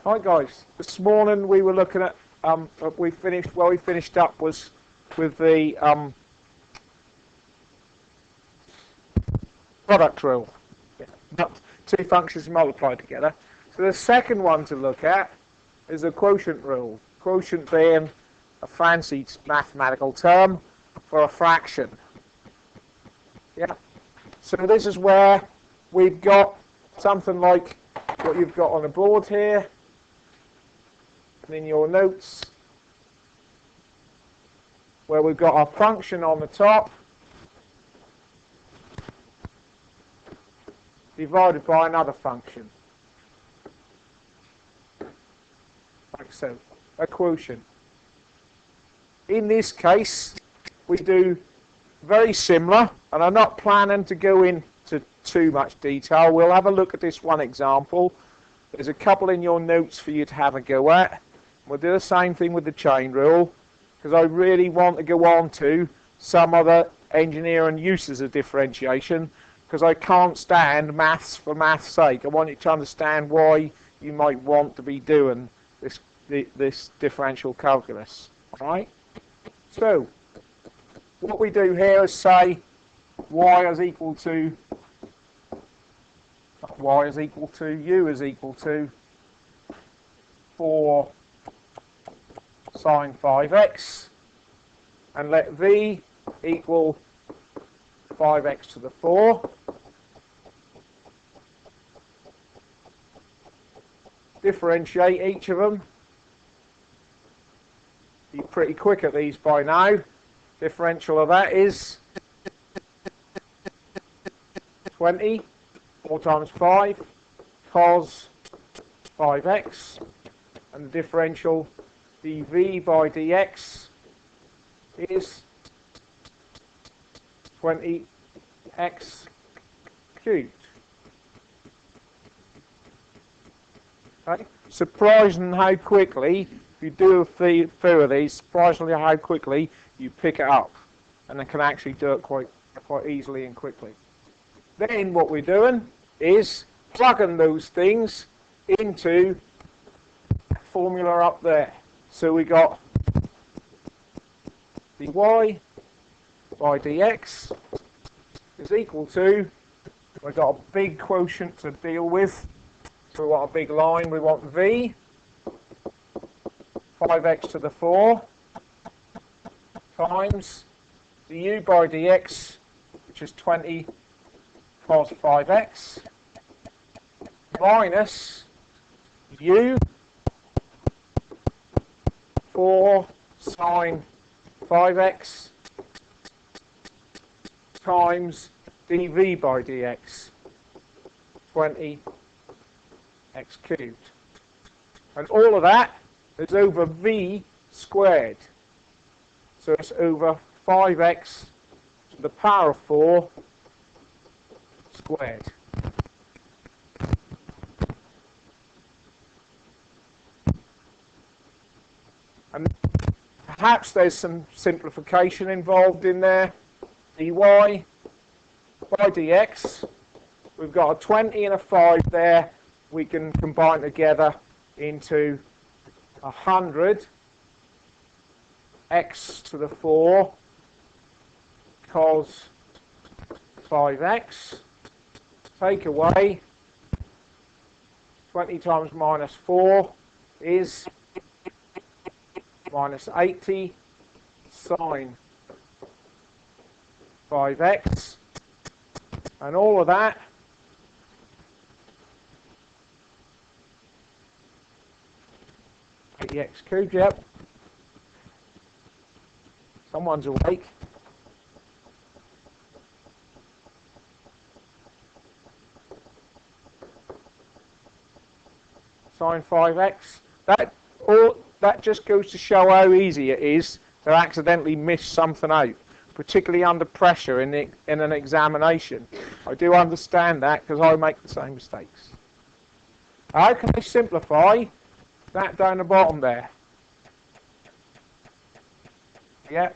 Hi guys, this morning we were looking at we finished up was with the product rule. Not two functions multiplied together. So the second one to look at is the quotient rule. Quotient being a fancy mathematical term for a fraction. Yeah. So this is where we've got something like what you've got on the board here. And in your notes, where we've got our function on the top divided by another function, like so, a quotient. In this case, we do very similar, and I'm not planning to go into too much detail. We'll have a look at this one example. There's a couple in your notes for you to have a go at. We'll do the same thing with the chain rule, because I really want to go on to some other engineering uses of differentiation, because I can't stand maths for maths' sake. I want you to understand why you might want to be doing this differential calculus. All right? So, what we do here is say y is equal to u is equal to 4 sine 5x, and let v equal 5x to the 4. Differentiate each of them. You're pretty quick at these by now. Differential of that is 20, 4 times 5, cos 5x, and the differential dv by dx is 20x cubed. Okay. Surprising how quickly, if you do a few of these, surprisingly how quickly you pick it up, and then can actually do it quite easily and quickly. Then what we're doing is plugging those things into a formula up there. So we got dy by dx is equal to, we've got a big quotient to deal with, so we want a big line, we want v, 5x to the 4, times du by dx, which is 20 cos 5x, minus u 4 sine 5x times dv by dx, 20 x cubed. And all of that is over v squared. So it's over 5x to the power of 4 squared. And perhaps there's some simplification involved in there. dy by dx, we've got a 20 and a 5 there. We can combine together into 100 x to the 4 cos 5x. Take away 20 times minus 4 is minus 80 sine 5x, and all of that x cubed. Yep, someone's awake. Sine 5x. That just goes to show how easy it is to accidentally miss something out, particularly under pressure in an examination. I do understand that, because I make the same mistakes. How can I simplify that down the bottom there? Yeah,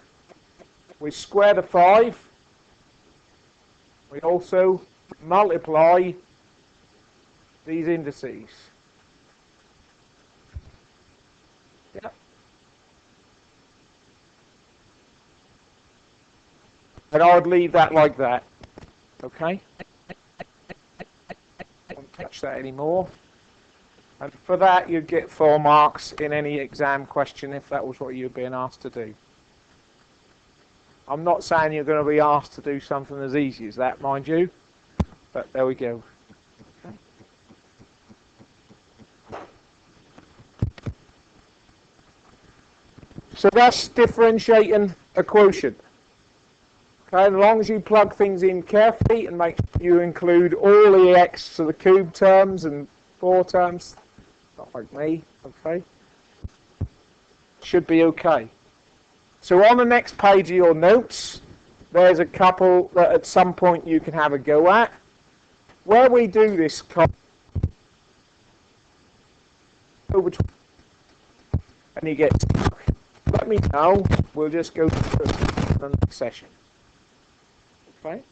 we square the 5. We also multiply these indices. And I would leave that like that. Okay? Don't touch that anymore. And for that, you'd get 4 marks in any exam question if that was what you were being asked to do. I'm not saying you're going to be asked to do something as easy as that, mind you. But there we go. So that's differentiating a quotient. Okay, as long as you plug things in carefully and make sure you include all the x to the cube terms and 4 terms, not like me, okay, should be okay. So on the next page of your notes, there's a couple that at some point you can have a go at. Where we do this, and you get stuck, let me know. We'll just go through the next session. Okay?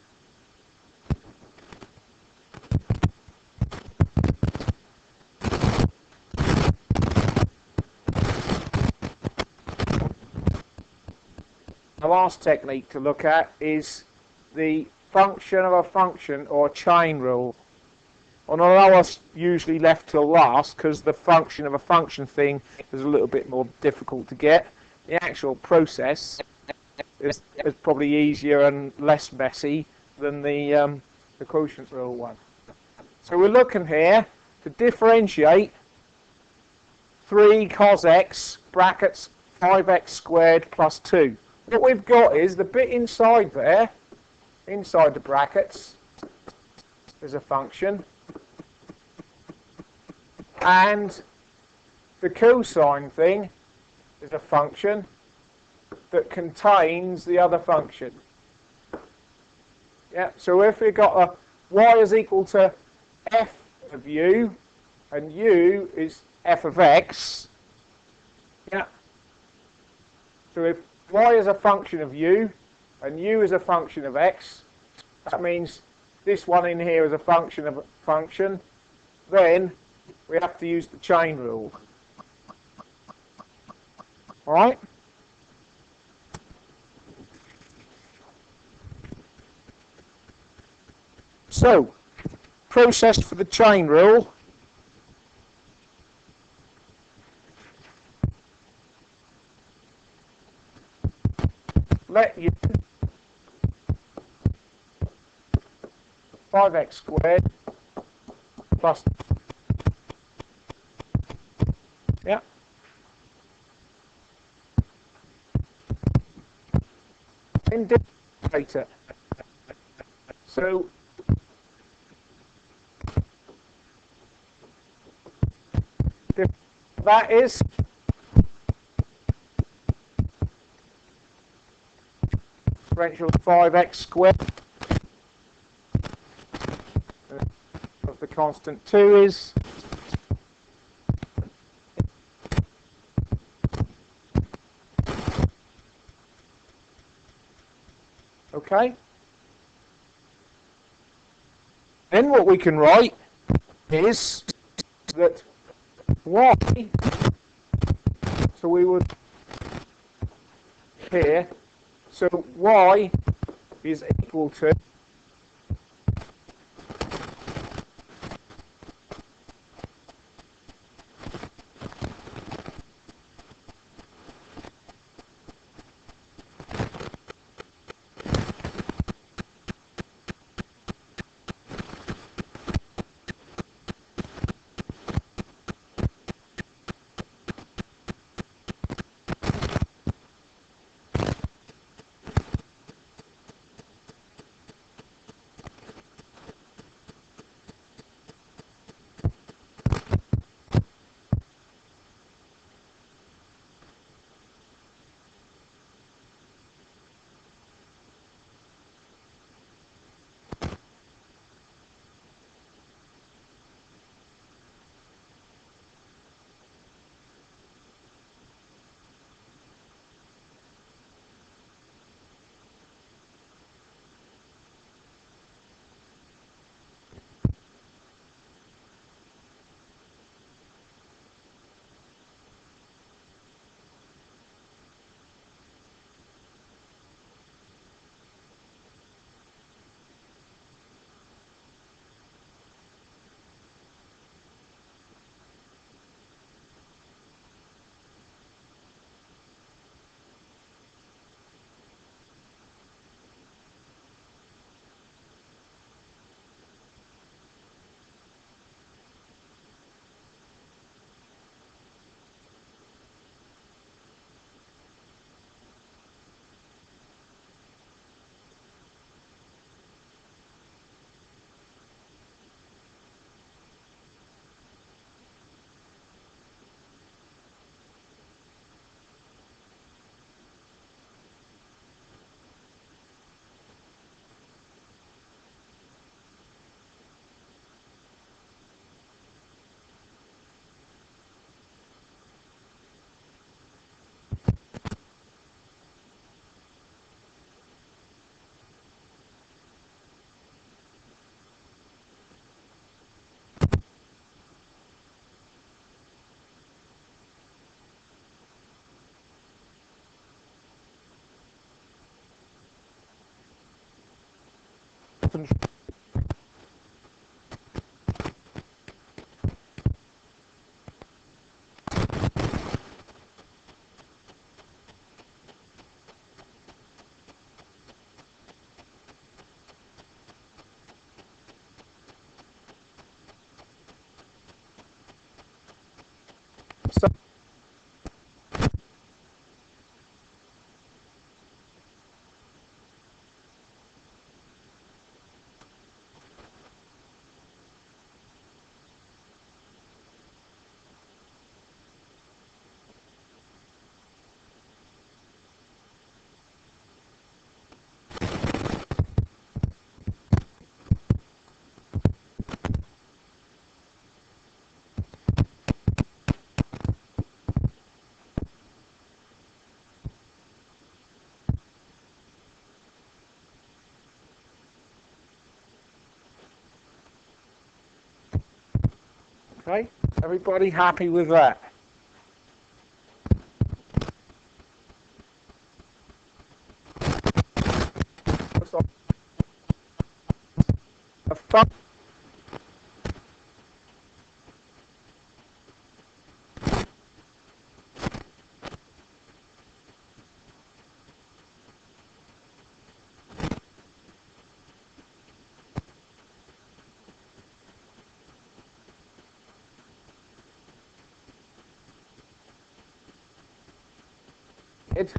The last technique to look at is the function of a function or chain rule. And although it's usually left till last because the function of a function thing is a little bit more difficult to get, the actual process is probably easier and less messy than the quotient rule one. So we're looking here to differentiate 3 cos x brackets 5x squared plus 2. What we've got is the bit inside there, inside the brackets, is a function, and the cosine thing is a function that contains the other function. Yeah, so if we've got a y is equal to f of u, and u is f of x, yeah, so if y is a function of u, and u is a function of x, that means this one in here is a function of a function, then we have to use the chain rule. Alright? So, process for the chain rule. Let u 5x squared plus, yeah, in differentiator. So that is differential 5x squared of the constant 2 is okay. Then what we can write is that y, so we would here, so y is equal to Okay, everybody happy with that? A fun it.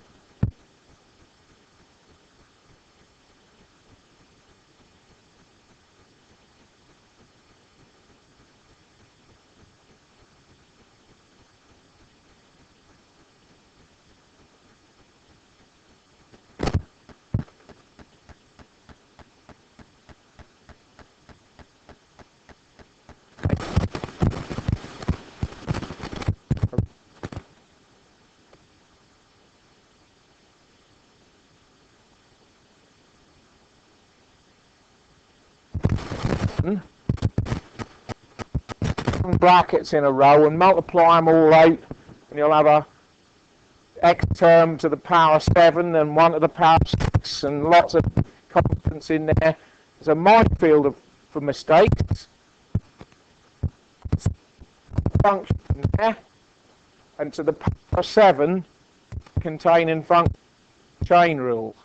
Brackets in a row and multiply them all out, and you'll have a x term to the power 7 and 1 to the power 6 and lots of constants in there. There's a minefield for mistakes. Function there, and to the power 7 containing function chain rule.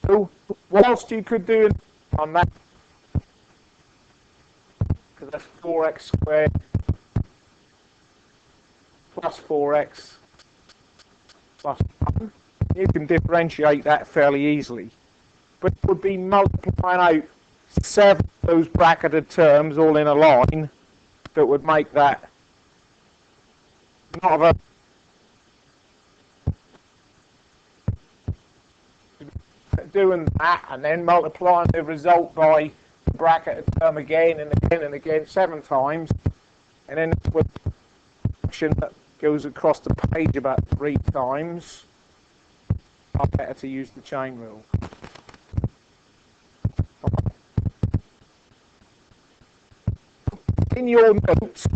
So whilst you could do on that, because that's 4x squared plus 4x plus 1, you can differentiate that fairly easily. But it would be multiplying out 7 of those bracketed terms all in a line that would make that not of a doing that and then multiplying the result by the bracketed term again and again and again 7 times, and then with a function that goes across the page about 3 times, it's better to use the chain rule. In your notes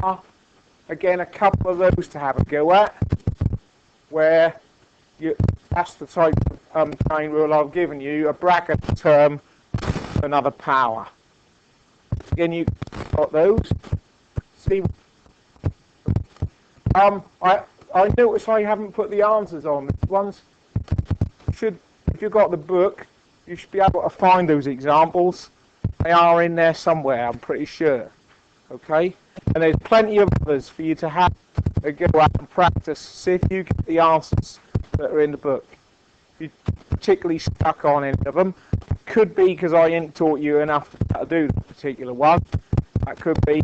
are again a couple of those to have a go at, where that's the type of chain rule I've given you, a bracket term, another power. Again, you got those. See, I notice I haven't put the answers on. These ones should, if you've got the book, you should be able to find those examples. They are in there somewhere, I'm pretty sure. Okay? And there's plenty of others for you to have a go at and practice. See if you get the answers that are in the book. If you're particularly stuck on any of them, it could be because I ain't taught you enough to do the particular one. That could be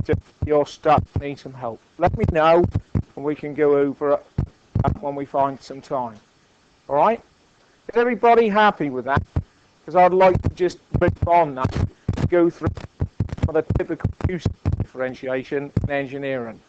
just you're stuck, need some help. Let me know and we can go over it when we find some time. Alright? Is everybody happy with that? Because I'd like to just move on now, go through the typical use of differentiation in engineering.